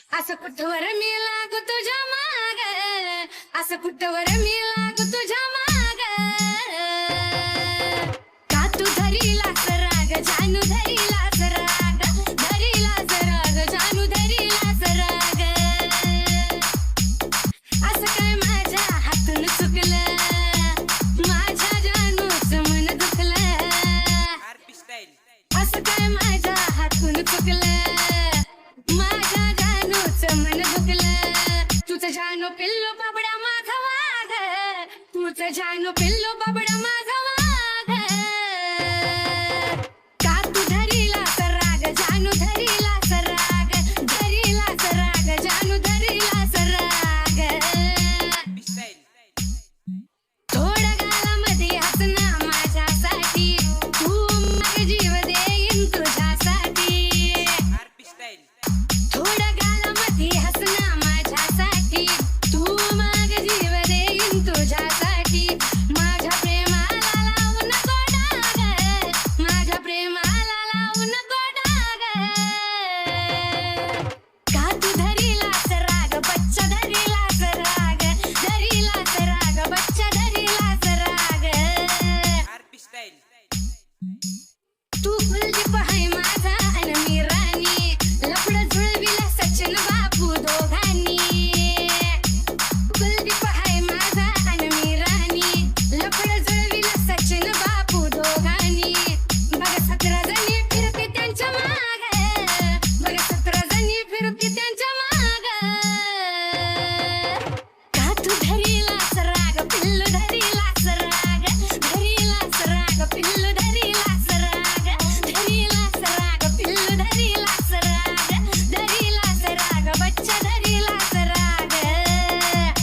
असं कुठवर मी लागू तुझ्या माग, असं कुठवर मी लागू तुझ्या माग. का तू धरीलास राग जानू, धरीलास राग, धरीलास राग जानू, धरीलास राग. असं काय माझ्या हातून चुकलं, माझ्या जानूचं मन दुखलं. असं काय माझ्या हातून चुकलं, माझ्या जानूचं मन दुखलं. तुझं जानू पिल्लू बाबड्या माझा वाघ, तुझं जानू पिल्लू बाबड्या माझा